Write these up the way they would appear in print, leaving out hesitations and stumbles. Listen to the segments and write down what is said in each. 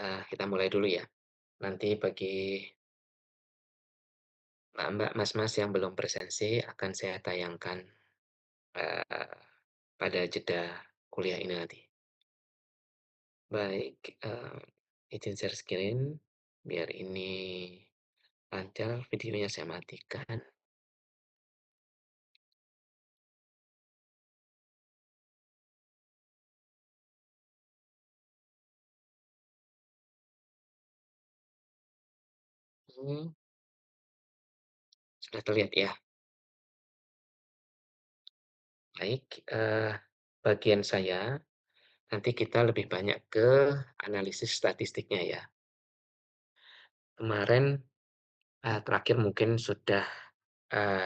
Kita mulai dulu ya. Nanti bagi Mbak-mbak, Mas-mas yang belum presensi akan saya tayangkan, eee, pada jeda kuliah ini nanti. Baik, izin share screen biar ini lancar, videonya saya matikan. Hmm, sudah terlihat ya? Baik, bagian saya nanti kita lebih banyak ke analisis statistiknya ya. Kemarin, terakhir mungkin sudah,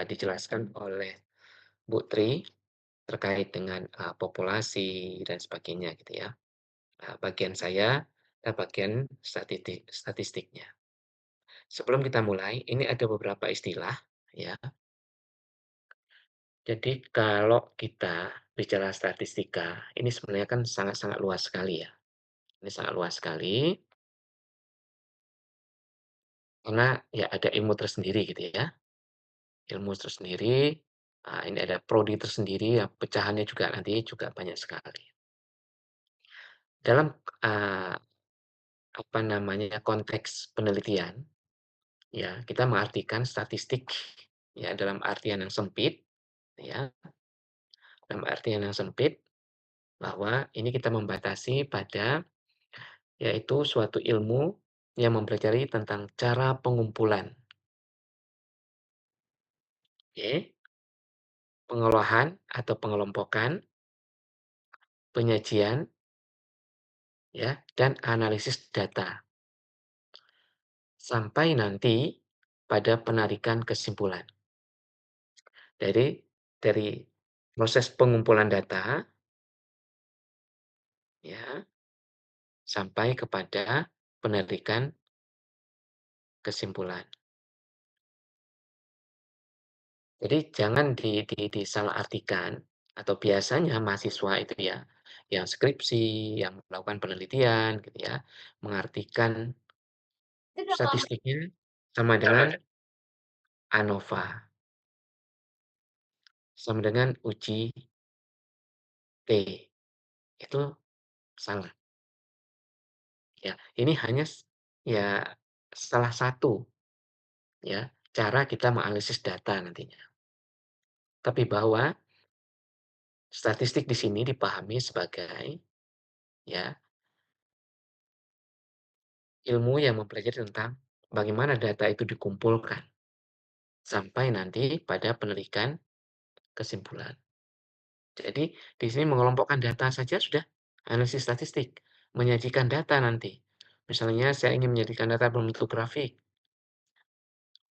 dijelaskan oleh Bu Tri terkait dengan, populasi dan sebagainya gitu ya. Bagian saya, bagian statistiknya. Sebelum kita mulai, ini ada beberapa istilah ya. Jadi kalau kita bicara statistika, ini sebenarnya kan sangat-sangat luas sekali ya. Ini sangat luas sekali, karena ya ada ilmu tersendiri gitu ya. Ilmu tersendiri, ini ada prodi tersendiri, ya pecahannya juga nanti juga banyak sekali. Dalam, eee, apa namanya, konteks penelitian, ya kita mengartikan statistik ya dalam artian yang sempit, ya, dalam artian yang sempit bahwa ini kita membatasi pada yaitu suatu ilmu yang mempelajari tentang cara pengumpulan, oke, pengolahan atau pengelompokan, penyajian, ya, dan analisis data, sampai nanti pada penarikan kesimpulan. Dari proses pengumpulan data, ya, sampai kepada penarikan kesimpulan. Jadi jangan disalahartikan atau biasanya mahasiswa itu ya, yang skripsi, yang melakukan penelitian gitu ya, mengartikan statistiknya sama dengan ANOVA, sama dengan uji T, itu salah ya. Ini hanya ya salah satu ya cara kita menganalisis data nantinya. Tapi bahwa statistik di sini dipahami sebagai ya ilmu yang mempelajari tentang bagaimana data itu dikumpulkan sampai nanti pada penarikan kesimpulan. Jadi di sini mengelompokkan data saja sudah analisis statistik, menyajikan data nanti. Misalnya saya ingin menyajikan data berbentuk grafik,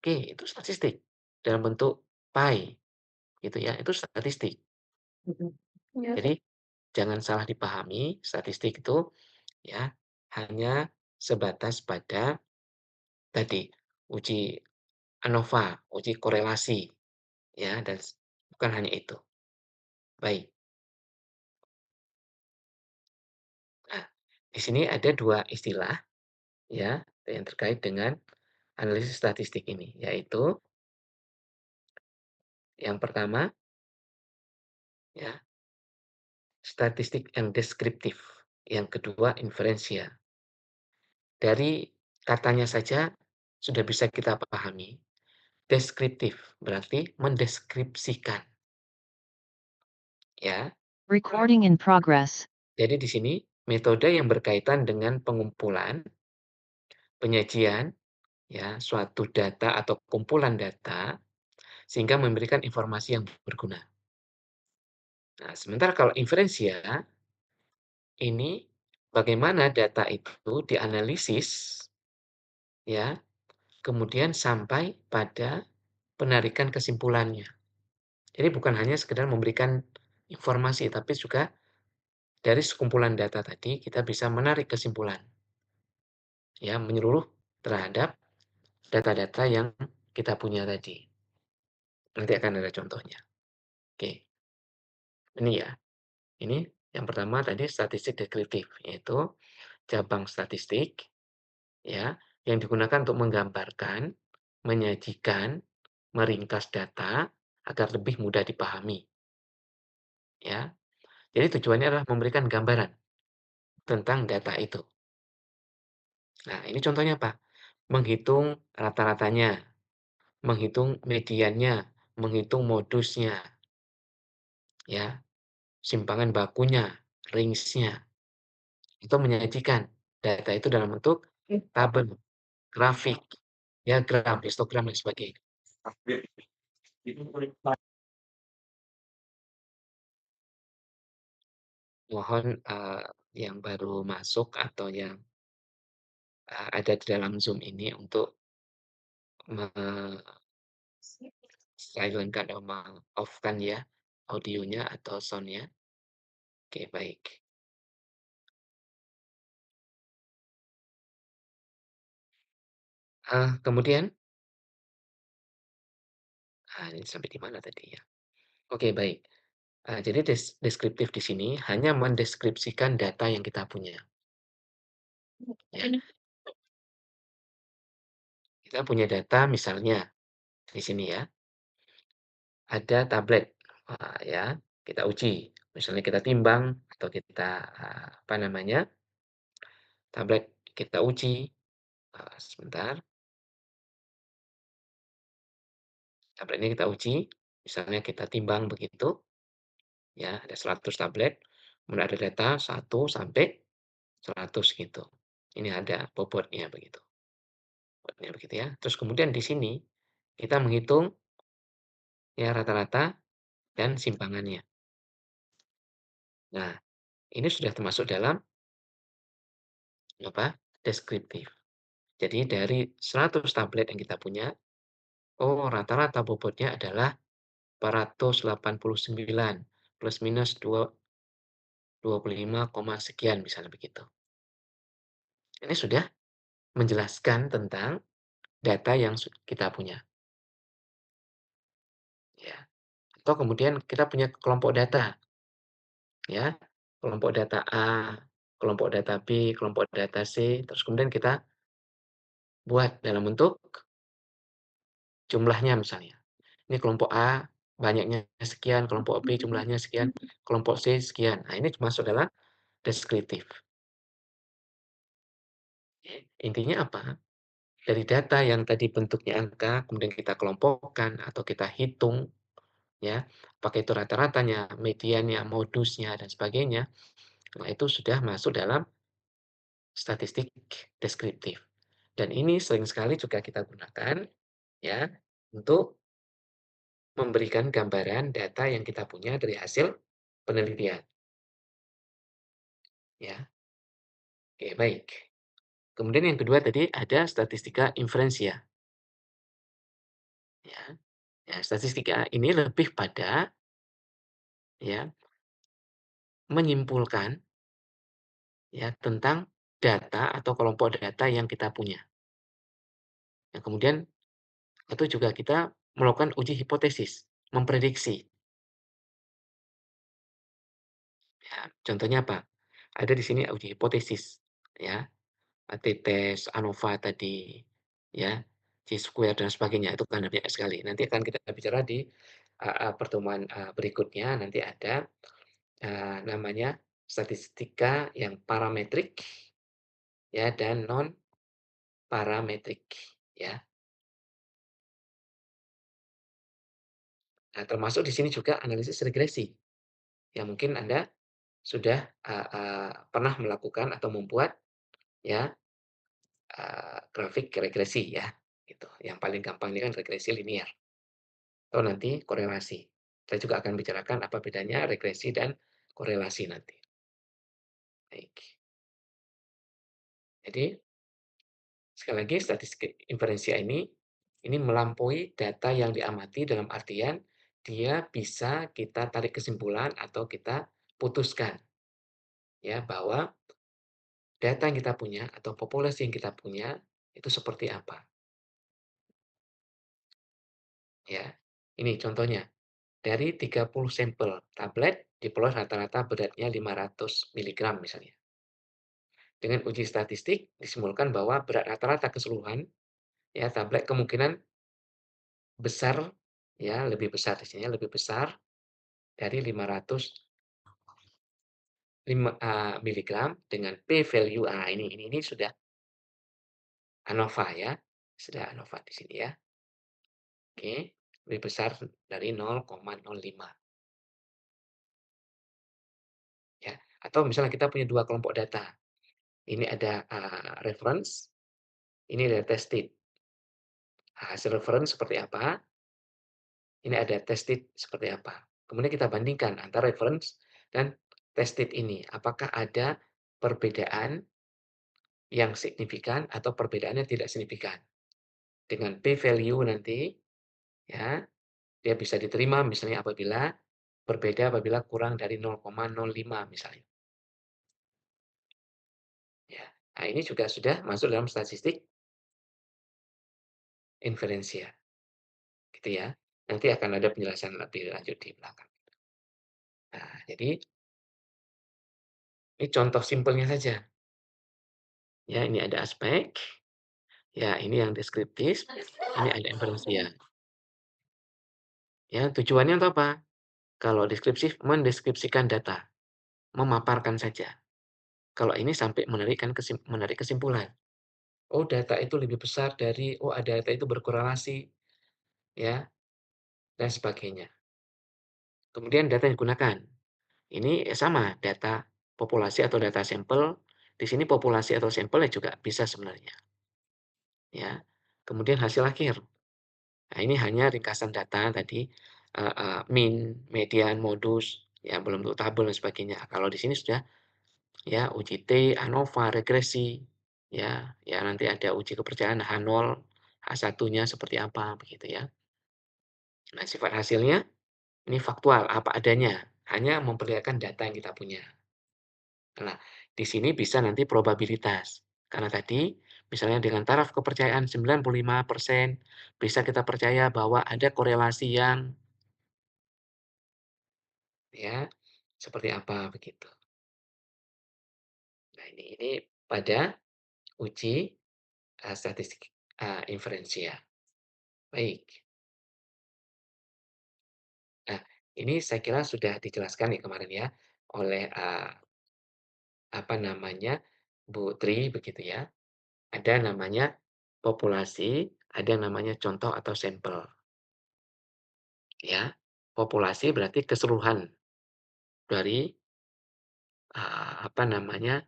oke itu statistik dalam bentuk pie gitu ya, itu statistik. Mhm. Iya. Jadi jangan salah dipahami, statistik itu ya hanya sebatas pada tadi uji ANOVA, uji korelasi ya dan bukan hanya itu. Baik. Nah, di sini ada 2 istilah ya yang terkait dengan analisis statistik ini, yaitu yang pertama ya statistik yang deskriptif, yang kedua inferensial. Dari katanya saja sudah bisa kita pahami, deskriptif berarti mendeskripsikan ya. Recording in progress. Jadi di sini metode yang berkaitan dengan pengumpulan, penyajian ya suatu data atau kumpulan data sehingga memberikan informasi yang berguna. Nah, sementara kalau inferensia ini bagaimana data itu dianalisis ya, kemudian sampai pada penarikan kesimpulannya. Jadi bukan hanya sekedar memberikan informasi, tapi juga dari sekumpulan data tadi kita bisa menarik kesimpulan ya menyeluruh terhadap data-data yang kita punya tadi. Nanti akan ada contohnya. Oke, ini ya. Ini yang pertama tadi statistik deskriptif, yaitu cabang statistik, ya, yang digunakan untuk menggambarkan, menyajikan, meringkas data agar lebih mudah dipahami, ya. Jadi tujuannya adalah memberikan gambaran tentang data itu. Nah, ini contohnya apa? Menghitung rata-ratanya, menghitung mediannya, menghitung modusnya, ya, simpangan bakunya, range-nya, itu menyajikan data itu dalam bentuk tabel, grafik, diagram, histogram, dan sebagainya. Mohon, yang baru masuk atau yang, ada di dalam Zoom ini untuk silent-kan atau off-kan ya, audionya atau sound-nya. Oke, baik. Kemudian, ini sampai di mana tadi ya? Oke, baik. Jadi deskriptif di sini hanya mendeskripsikan data yang kita punya, ya. Kita punya data misalnya di sini ya, ada tablet, ya, kita uji. Misalnya kita timbang atau kita, apa namanya, tablet kita uji, sebentar, tablet ini kita uji, misalnya kita timbang begitu, ya, ada 100 tablet, kemudian ada data 1 sampai 100 gitu. Ini ada bobotnya begitu, bobotnya begitu ya. Terus kemudian di sini kita menghitung ya rata-rata dan simpangannya. Nah, ini sudah termasuk dalam apa, deskriptif. Jadi dari 100 tablet yang kita punya, oh rata-rata bobotnya adalah 489 plus minus 25 koma sekian misalnya begitu. Ini sudah menjelaskan tentang data yang kita punya, ya. Atau kemudian kita punya kelompok data, ya. Kelompok data A, kelompok data B, kelompok data C, terus kemudian kita buat dalam bentuk jumlahnya misalnya. Ini kelompok A banyaknya sekian, kelompok B jumlahnya sekian, kelompok C sekian. Nah, ini masuk dalam deskriptif. Intinya apa? Dari data yang tadi bentuknya angka, kemudian kita kelompokkan atau kita hitung, ya, pakai itu rata-ratanya, mediannya, modusnya, dan sebagainya. Nah, itu sudah masuk dalam statistik deskriptif. Dan ini sering sekali juga kita gunakan, ya, untuk memberikan gambaran data yang kita punya dari hasil penelitian, ya. Oke, baik. Kemudian yang kedua tadi ada statistika inferensia, ya. Ya, statistika ini lebih pada, ya, menyimpulkan, ya, tentang data atau kelompok data yang kita punya. Yang kemudian itu juga kita melakukan uji hipotesis, memprediksi, ya. Contohnya apa? Ada di sini uji hipotesis, ya, t-test, ANOVA tadi, ya, chi-square dan sebagainya, itu kan banyak sekali. Nanti akan kita bicara di, pertemuan, berikutnya, nanti ada, namanya statistika yang parametrik, ya, dan non parametrik, ya. Nah, termasuk di sini juga analisis regresi, yang mungkin Anda sudah, pernah melakukan atau membuat, ya, grafik regresi ya, gitu. Yang paling gampang ini kan regresi linear atau nanti korelasi. Kita juga akan bicarakan apa bedanya regresi dan korelasi nanti. Baik. Jadi sekali lagi statistik inferensia ini melampaui data yang diamati dalam artian dia bisa kita tarik kesimpulan atau kita putuskan ya bahwa data yang kita punya atau populasi yang kita punya itu seperti apa, ya. Ini contohnya, dari 30 sampel tablet diperoleh rata-rata beratnya 500 miligram misalnya. Dengan uji statistik disimpulkan bahwa berat rata-rata keseluruhan, ya, tablet kemungkinan besar, ya, lebih besar di sini ya, lebih besar dari 505 miligram dengan P value, ini sudah ANOVA ya, sudah ANOVA di sini ya, oke, lebih besar dari 0,05 ya. Atau misalnya kita punya 2 kelompok data, ini ada, reference, ini ada tested. Hasil reference seperti apa, ini ada tested seperti apa. Kemudian kita bandingkan antara reference dan tested ini, apakah ada perbedaan yang signifikan atau perbedaannya tidak signifikan. Dengan P value nanti, ya, dia bisa diterima misalnya apabila berbeda apabila kurang dari 0,05 misalnya, ya. Nah, ini juga sudah masuk dalam statistik inferensia, gitu ya. Nanti akan ada penjelasan lebih lanjut di belakang. Nah, jadi ini contoh simpelnya saja, ya. Ini ada aspek, ya, ini yang deskriptif, ini ada inferensia. Ya, tujuannya untuk apa? Kalau deskriptif, mendeskripsikan data, memaparkan saja. Kalau ini sampai menarik kesimpulan. Oh, data itu lebih besar dari, oh, data itu berkorelasi, ya, dan sebagainya. Kemudian data yang digunakan. Ini sama, data populasi atau data sampel. Di sini populasi atau sampelnya juga bisa sebenarnya, ya. Kemudian hasil akhir. Nah, ini hanya ringkasan data tadi, mean, median, modus, ya, belum tentu tabel dan sebagainya. Kalau di sini sudah, ya, uji T, ANOVA, regresi, ya, ya, nanti ada uji kepercayaan H0, H1-nya seperti apa, begitu ya. Nah, sifat hasilnya ini faktual, apa adanya, hanya memperlihatkan data yang kita punya. Nah, di sini bisa nanti probabilitas, karena tadi misalnya dengan taraf kepercayaan 95% bisa kita percaya bahwa ada korelasi yang, ya, seperti apa, begitu. Nah, ini pada uji, statistik, inferensia. Baik. Nah, ini saya kira sudah dijelaskan ya kemarin ya, oleh, apa namanya, Bu Tri begitu ya. Ada namanya populasi, ada namanya contoh atau sampel, ya. Populasi berarti keseluruhan dari, apa namanya,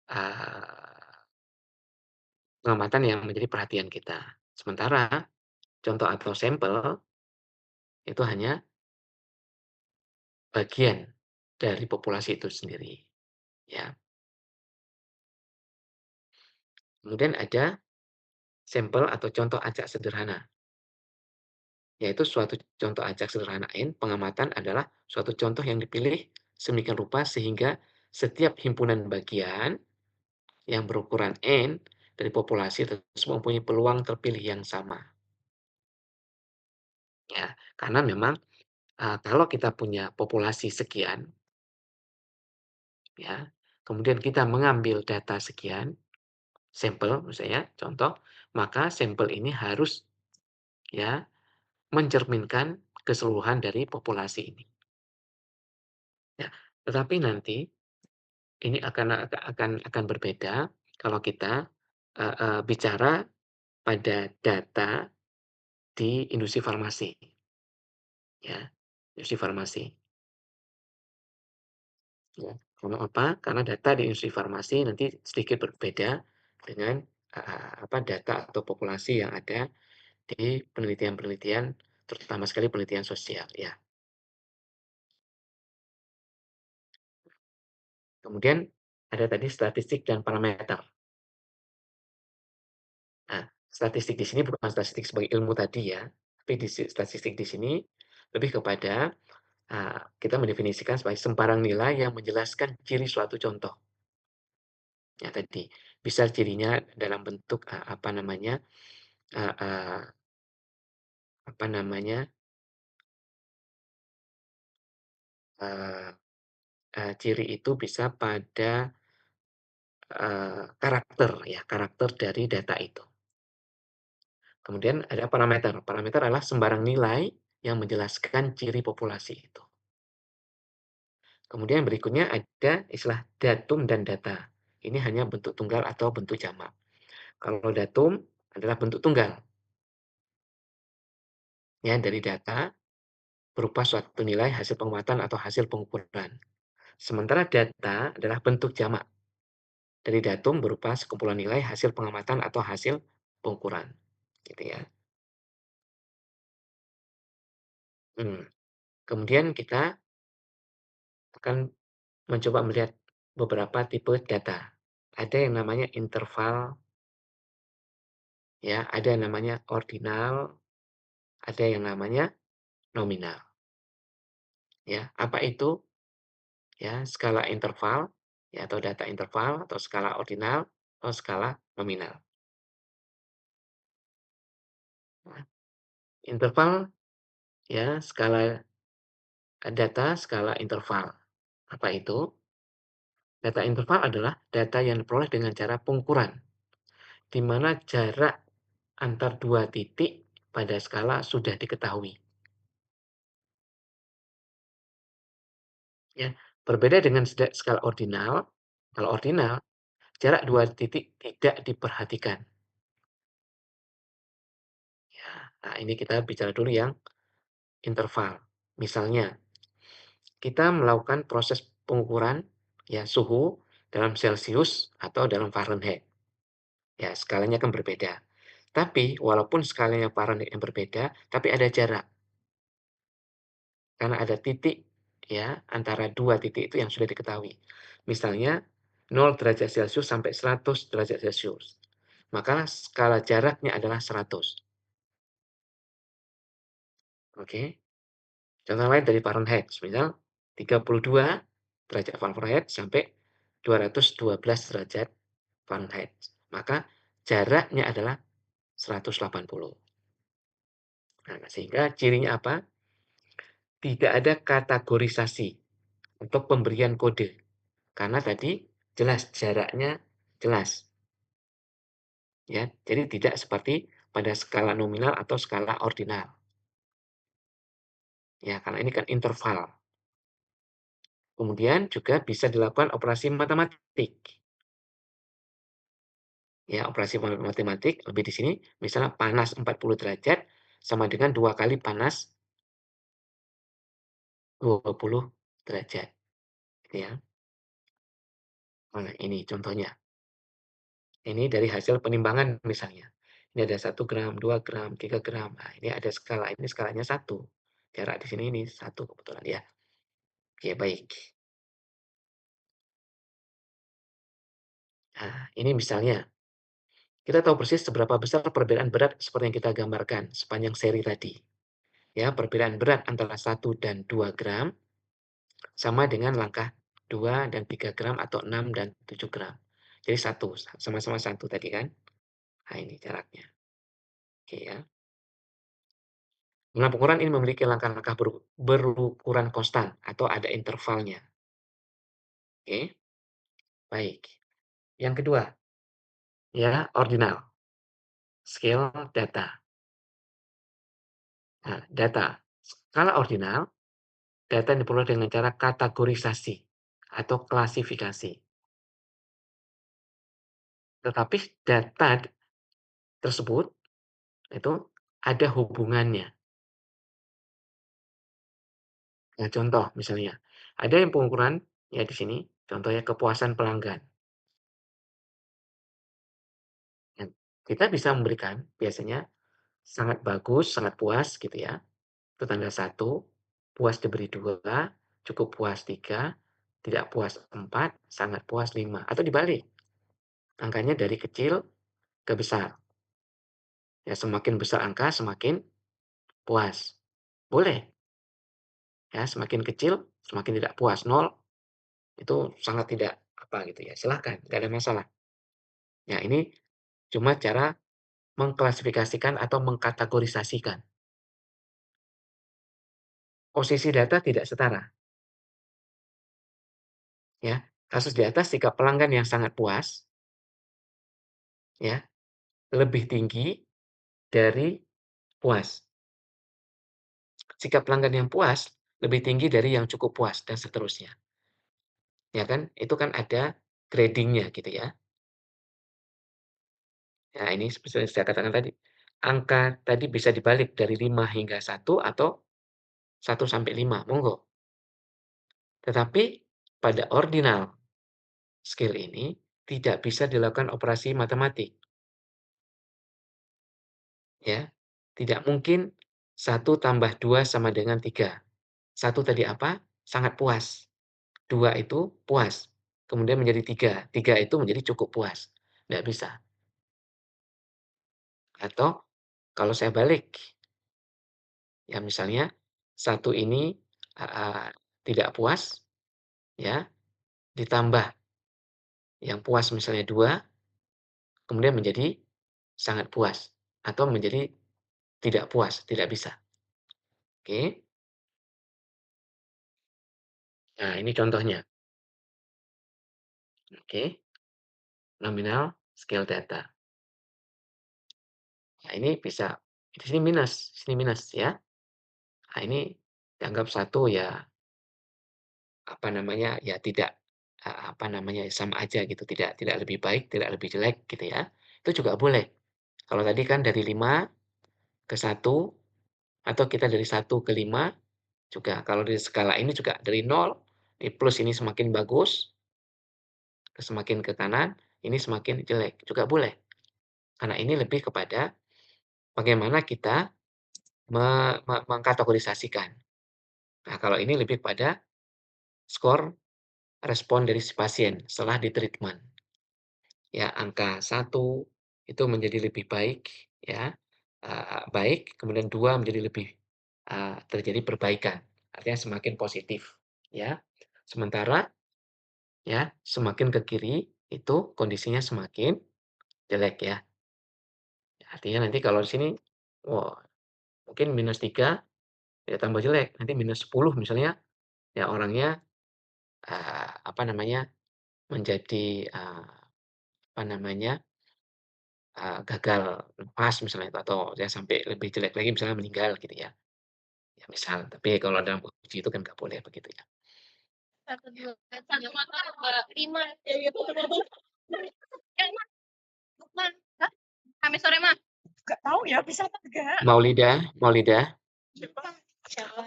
eee, pengamatan yang menjadi perhatian kita. Sementara contoh atau sampel itu hanya bagian dari populasi itu sendiri, ya. Kemudian ada sampel atau contoh acak sederhana. Yaitu suatu contoh acak sederhana N, pengamatan adalah suatu contoh yang dipilih sedemikian rupa sehingga setiap himpunan bagian yang berukuran N dari populasi tersebut mempunyai peluang terpilih yang sama. Ya, karena memang, kalau kita punya populasi sekian, ya, kemudian kita mengambil data sekian, sampel misalnya contoh, maka sampel ini harus, ya, mencerminkan keseluruhan dari populasi ini. Ya, tetapi nanti ini akan berbeda kalau kita, bicara pada data di industri farmasi, ya, industri farmasi, ya. Karena apa? Karena data di industri farmasi nanti sedikit berbeda dengan, apa, data atau populasi yang ada di penelitian-penelitian, terutama sekali penelitian sosial, ya. Kemudian ada tadi statistik dan parameter. Nah, statistik di sini bukan statistik sebagai ilmu tadi ya, tapi statistik di sini lebih kepada, kita mendefinisikan sebagai sembarang nilai yang menjelaskan ciri suatu contoh. Ya tadi, bisa cirinya dalam bentuk, eee eee, apa namanya, eee ciri itu bisa pada karakter ya, karakter dari data itu. Kemudian ada parameter, parameter adalah sembarang nilai yang menjelaskan ciri populasi itu. Kemudian berikutnya ada istilah datum dan data. Ini hanya bentuk tunggal atau bentuk jamak. Kalau datum adalah bentuk tunggal, ya dari data berupa suatu nilai hasil pengamatan atau hasil pengukuran. Sementara data adalah bentuk jamak dari datum berupa sekumpulan nilai hasil pengamatan atau hasil pengukuran, gitu ya. Hmm. Kemudian kita akan mencoba melihat beberapa tipe data. Ada yang namanya interval, ya, ada yang namanya ordinal, ada yang namanya nominal. Ya, apa itu? Ya, skala interval, ya, atau data interval, atau skala ordinal, atau skala nominal. Nah, interval, ya, skala data skala interval. Apa itu? Data interval adalah data yang diperoleh dengan cara pengukuran, di mana jarak antar dua titik pada skala sudah diketahui. Ya, berbeda dengan skala ordinal. Kalau ordinal, jarak dua titik tidak diperhatikan. Ya, nah ini kita bicara dulu yang interval. Misalnya, kita melakukan proses pengukuran ya suhu dalam Celcius atau dalam Fahrenheit. Ya, skalanya kan berbeda. Tapi walaupun skalanya Fahrenheit yang berbeda, tapi ada jarak. Karena ada titik ya antara dua titik itu yang sudah diketahui. Misalnya 0 derajat Celcius sampai 100 derajat Celcius. Maka skala jaraknya adalah 100. Oke. Contoh lain dari Fahrenheit, misal 32 derajat Fahrenheit sampai 212 derajat Fahrenheit. Maka jaraknya adalah 180. Nah, sehingga cirinya apa? Tidak ada kategorisasi untuk pemberian kode. Karena tadi jelas jaraknya jelas, ya. Jadi tidak seperti pada skala nominal atau skala ordinal. Ya, karena ini kan interval. Kemudian juga bisa dilakukan operasi matematik. Ya, operasi matematik lebih di sini, misalnya panas 40 derajat sama dengan 2 kali panas 20 derajat, gitu ya. Nah, ini contohnya. Ini dari hasil penimbangan misalnya. Ini ada 1 gram, 2 gram, 3 gram. Nah, ini ada skala, ini skalanya 1. Jarak di sini ini 1 kebetulan ya. Oke, baik. Nah, ini misalnya, kita tahu persis seberapa besar perbedaan berat seperti yang kita gambarkan sepanjang seri tadi. Ya, perbedaan berat antara 1 dan 2 gram sama dengan langkah 2 dan 3 gram atau 6 dan 7 gram. Jadi 1, sama-sama 1 tadi kan. Nah, ini jaraknya. Oke ya. Dalam pengukuran ini memiliki langkah-langkah berukuran konstan atau ada intervalnya. Oke, baik. Yang kedua, ya ordinal, scale data. Nah, data. Skala ordinal, data yang diperoleh dengan cara kategorisasi atau klasifikasi. Tetapi data tersebut itu ada hubungannya. Nah, contoh misalnya, ada yang pengukuran ya di sini, contohnya kepuasan pelanggan. Yang kita bisa memberikan biasanya sangat bagus, sangat puas gitu ya. Itu tanda 1, puas diberi 2, cukup puas 3, tidak puas 4, sangat puas 5, atau dibalik, angkanya dari kecil ke besar. Ya, semakin besar angka semakin puas. Boleh, ya, semakin kecil semakin tidak puas, 0 itu sangat tidak apa gitu ya, silahkan, nggak ada masalah. Ya, ini cuma cara mengklasifikasikan atau mengkategorisasikan. Posisi data tidak setara, ya. Kasus di atas jika pelanggan yang sangat puas, ya, lebih tinggi dari puas. Jika pelanggan yang puas lebih tinggi dari yang cukup puas dan seterusnya, ya kan? Itu kan ada grading-nya gitu ya. Nah, ini seperti yang saya katakan tadi, angka tadi bisa dibalik dari 5 hingga 1 atau 1 sampai 5 monggo. Tetapi pada ordinal scale ini tidak bisa dilakukan operasi matematik, ya. Tidak mungkin 1 tambah 2 sama dengan 3. 1 tadi apa? Sangat puas. 2 itu puas, kemudian menjadi 3. 3 itu menjadi cukup puas. Nggak bisa. Atau kalau saya balik, ya misalnya 1 ini, tidak puas, ya, ditambah yang puas misalnya 2, kemudian menjadi sangat puas atau menjadi tidak puas, tidak bisa. Oke. Nah, ini contohnya. Oke, nominal scale data. Nah, ini bisa di sini minus ya. Nah, ini dianggap satu ya, apa namanya, ya tidak, apa namanya, sama aja gitu, tidak tidak lebih baik, tidak lebih jelek gitu ya. Itu juga boleh. Kalau tadi kan dari 5 ke 1 atau kita dari 1 ke 5 juga. Kalau di skala ini juga dari 0, ini plus ini semakin bagus, semakin ke kanan, ini semakin jelek, juga boleh. Karena ini lebih kepada bagaimana kita mengkategorisasikan. Nah, kalau ini lebih pada skor respon dari si pasien setelah di-treatment. Ya, angka 1 itu menjadi lebih baik ya, baik, kemudian 2 menjadi lebih, terjadi perbaikan, artinya semakin positif ya. Sementara ya, semakin ke kiri itu kondisinya semakin jelek ya. Artinya nanti kalau di sini, wah mungkin -3 ya tambah jelek, nanti -10 misalnya, ya orangnya, apa namanya, menjadi, apa namanya, gagal nafas misalnya itu atau ya sampai lebih jelek lagi misalnya meninggal gitu ya. Ya misal, tapi kalau dalam uji itu kan nggak boleh begitu ya. 1, 2, 3, 4, 5, kayak gitu. Ya, Mak, lukman. Hah? Sampai sore, Mak? Nggak tahu ya, bisa apa enggak. Maulidah Maulidah, Siapa? Siapa?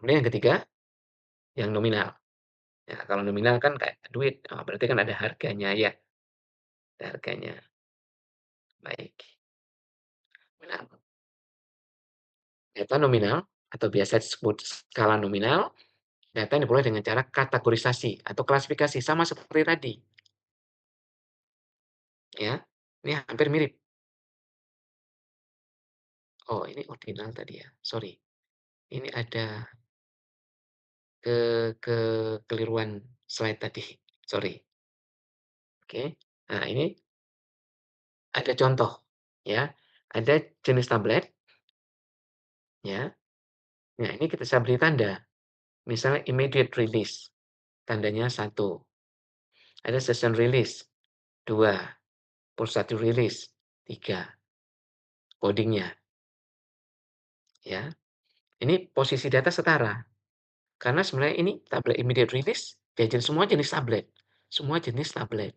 kemudian yang ketiga, yang nominal. Ya kalau nominal kan kayak duit, berarti kan ada harganya ya, ada harganya. Baik, benar. Data nominal atau biasa disebut skala nominal, data yang diperoleh dengan cara kategorisasi atau klasifikasi sama seperti tadi, ya. Ini hampir mirip. Oh, ini ordinal tadi ya, sorry. Ini ada ke kekeliruan slide tadi, sorry. Oke. Nah, ini ada contoh, ya. Ada jenis tablet, ya. Nah, ini kita bisa beri tanda, misalnya immediate release, tandanya 1. Ada session release, 2. Pulsative release, 3. Coding-nya, ya. Ini posisi data setara, karena sebenarnya ini tablet immediate release, semua jenis tablet, semua jenis tablet.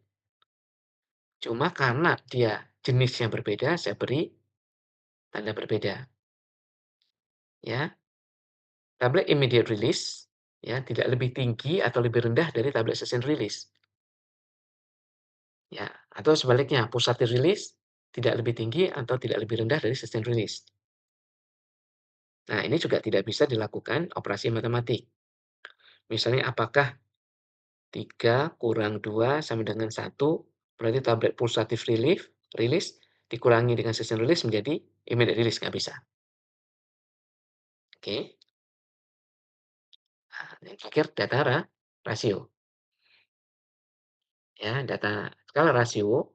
Cuma karena dia jenisnya berbeda, saya beri tanda berbeda, ya. Tablet immediate release, ya, tidak lebih tinggi atau lebih rendah dari tablet sustained release, ya. Atau sebaliknya, pulsative release tidak lebih tinggi atau tidak lebih rendah dari sustained release. Nah, ini juga tidak bisa dilakukan operasi matematik. Misalnya apakah 3 kurang 2 sama dengan 1, berarti tablet pulsative release dikurangi dengan sustained release menjadi immediate release, nggak bisa. Oke. Nah, yang terakhir data rasio, ya, data skala rasio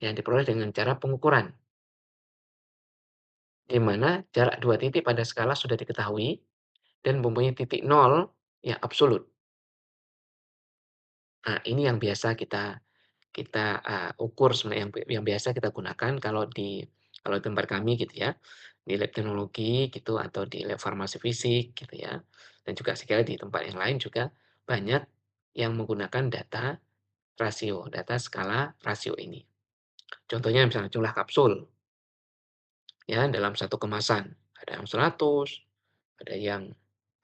yang diperoleh dengan cara pengukuran. di mana jarak 2 titik pada skala sudah diketahui dan mempunyai titik nol yang absolut. Nah, ini yang biasa kita ukur sebenarnya yang biasa kita gunakan kalau di tempat kami gitu ya, di lab teknologi gitu atau di lab farmasi fisik gitu ya, dan juga sekali di tempat yang lain juga banyak yang menggunakan data skala rasio ini. Contohnya misalnya jumlah kapsul ya dalam satu kemasan, ada yang 100, ada yang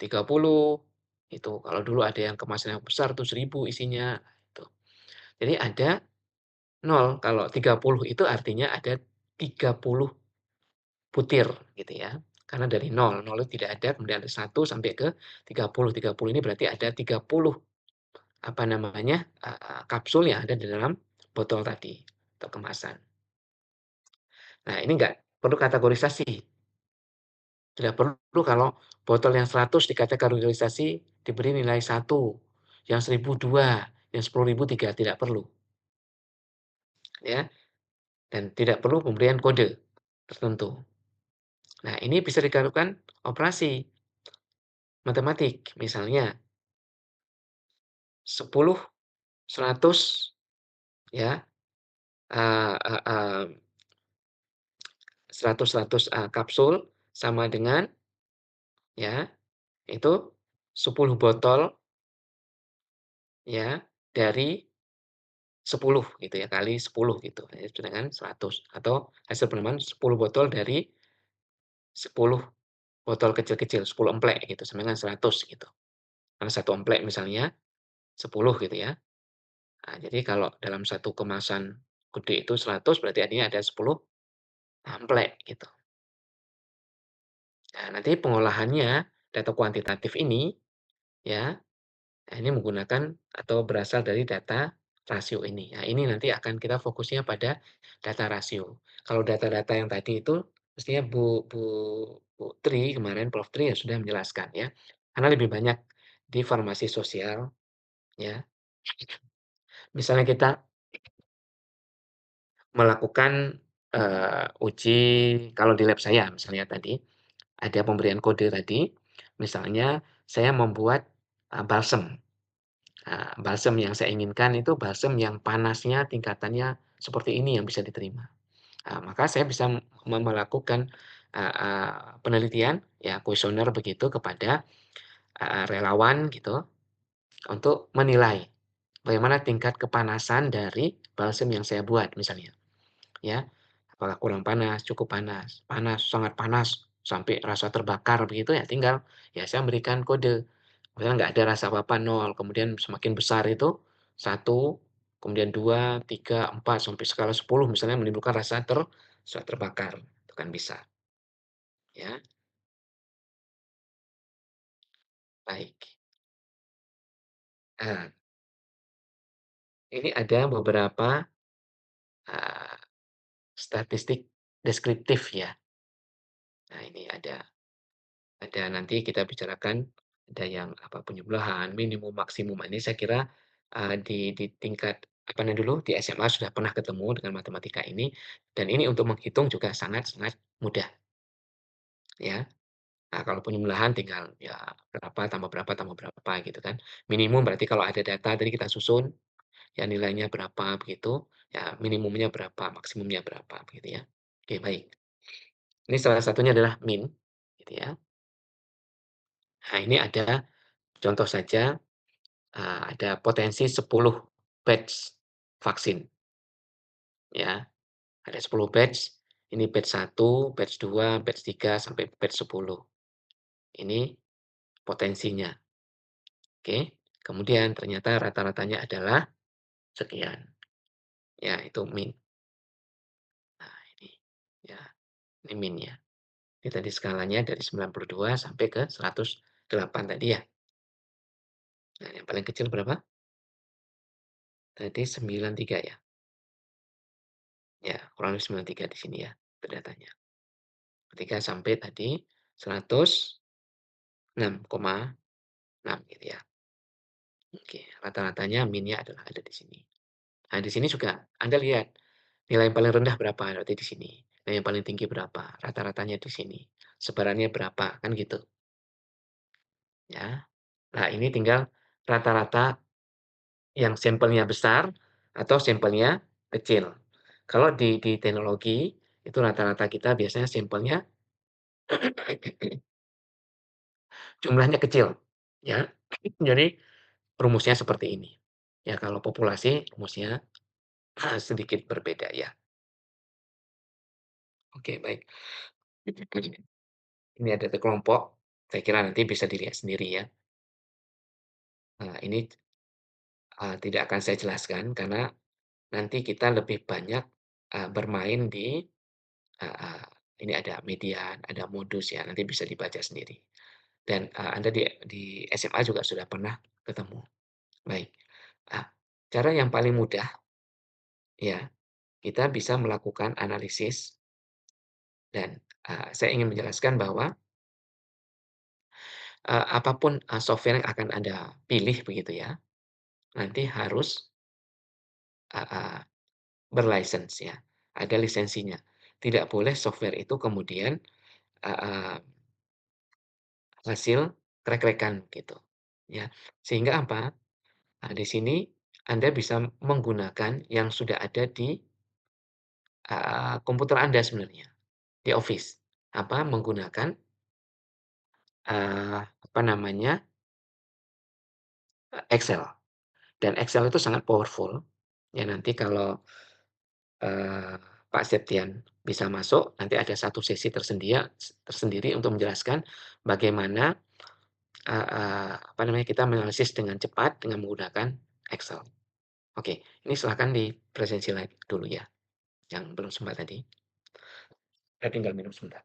30, itu kalau dulu ada yang kemasan yang besar tuh 1.000 isinya, itu. Jadi ada 0, kalau 30 itu artinya ada 30 butir gitu ya. Karena dari 0 itu tidak ada, kemudian ada 1 sampai ke 30 ini berarti ada 30, apa namanya, kapsul yang ada di dalam botol tadi atau kemasan. Nah, ini enggak perlu kategorisasi, tidak perlu kalau botol yang 100 dikategorisasi diberi nilai 1, yang 1.000 2, yang 10.000 3, tidak perlu, ya, dan tidak perlu pemberian kode tertentu. Nah, ini bisa dilakukan operasi matematik, misalnya 10, 100 ya, eee eee, 100, kapsul sama dengan ya, itu 10 botol ya, dari 10 gitu ya, kali 10 gitu, itu dengan 100 atau hasil penemuan 10 botol dari 10 botol kecil-kecil, 10 emplek gitu, sama dengan 100 gitu. Karena 1 emplek misalnya 10 gitu ya. Nah, jadi kalau dalam satu kemasan gede itu 100 berarti artinya ada 10 amplek gitu. Nah, nanti pengolahannya data kuantitatif ini ya, nah ini menggunakan atau berasal dari data rasio ini. Nah, ini nanti akan kita fokusnya pada data rasio. Kalau data-data yang tadi itu mestinya Bu Tri kemarin, Prof. Tri ya sudah menjelaskan ya. Karena lebih banyak di farmasi sosial ya. Misalnya kita melakukan, uji kalau di lab saya misalnya tadi, ada pemberian kode tadi, misalnya saya membuat, balsem. Balsem yang saya inginkan itu balsem yang panasnya tingkatannya seperti ini yang bisa diterima. Maka saya bisa melakukan, penelitian, ya kuesioner begitu kepada, relawan gitu, untuk menilai bagaimana tingkat kepanasan dari balsem yang saya buat misalnya. Ya, apakah kurang panas, cukup panas, panas, sangat panas, sampai rasa terbakar begitu ya tinggal, ya saya memberikan kode. Misalnya nggak ada rasa apa-apa 0, kemudian semakin besar itu 1, kemudian 2, 3, 4, sampai skala 10 misalnya menimbulkan rasa terbakar, itu kan bisa, ya. Baik. Nah, ini ada beberapa, eee, statistik deskriptif ya. Nah, ini ada nanti kita bicarakan, ada yang apa, penjumlahan, minimum, maksimum. Ini saya kira, di tingkat apa namanya dulu, di SMA sudah pernah ketemu dengan matematika ini, dan ini untuk menghitung juga sangat-sangat mudah, ya. Nah, kalau penjumlahan tinggal ya tambah berapa gitu kan. Minimum berarti kalau ada data tadi kita susun, ya nilainya berapa begitu, ya minimumnya berapa, maksimumnya berapa begitu ya. Oke, baik. Ini salah satunya adalah min, gitu ya. Nah, ini ada contoh saja. Ada potensi 10 batch vaksin, ya. Ada 10 batch, ini batch 1, batch 2, batch 3, sampai batch 10. Ini potensinya, oke. Kemudian ternyata rata-ratanya adalah sekian, ya itu min. Nah ini, ya, ini min-nya. Ini tadi skalanya dari 92 sampai ke 108 tadi ya. Nah yang paling kecil berapa? Tadi 93 ya? Ya, kurang lebih 93 di sini ya, itu datanya. Ketika sampai tadi 106,6 gitu ya. Oke, rata-ratanya min-nya adalah ada di sini. Nah, di sini juga Anda lihat nilai yang paling rendah berapa, berarti di sini. yang paling tinggi berapa, rata-ratanya di sini, sebarannya berapa, kan gitu, ya. Nah, ini tinggal rata-rata yang sampelnya besar atau sampelnya kecil. Kalau di teknologi, itu rata-rata kita biasanya sampelnya jumlahnya kecil, ya. Jadi rumusnya seperti ini. Ya, kalau populasi rumusnya sedikit berbeda ya. Oke, baik. Ini ada kelompok, saya kira nanti bisa dilihat sendiri ya. Nah, ini, tidak akan saya jelaskan karena nanti kita lebih banyak, bermain di heeh, ini ada median, ada modus ya, nanti bisa dibaca sendiri. Dan, Anda di SMA juga sudah pernah ketemu. Baik. Ah, cara yang paling mudah ya, kita bisa melakukan analisis dan, saya ingin menjelaskan bahwa, apa software yang akan Anda pilih begitu ya, nanti harus, heeh, berlisensi ya, ada lisensinya. Tidak boleh software itu kemudian, heeh, hasil krek-krekan gitu, ya. Sehingga apa, di sini Anda bisa menggunakan yang sudah ada di, komputer Anda sebenarnya, di Office. Apa, menggunakan, apa namanya, Excel. Dan Excel itu sangat powerful, ya nanti kalau, eee, Pak Septian bisa masuk, nanti ada satu sesi tersendiri untuk menjelaskan bagaimana, apa namanya, kita menganalisis dengan cepat dengan menggunakan Excel. Oke, ini silakan dipresent slide dulu ya, yang belum sempat tadi. Saya tinggal minum sebentar.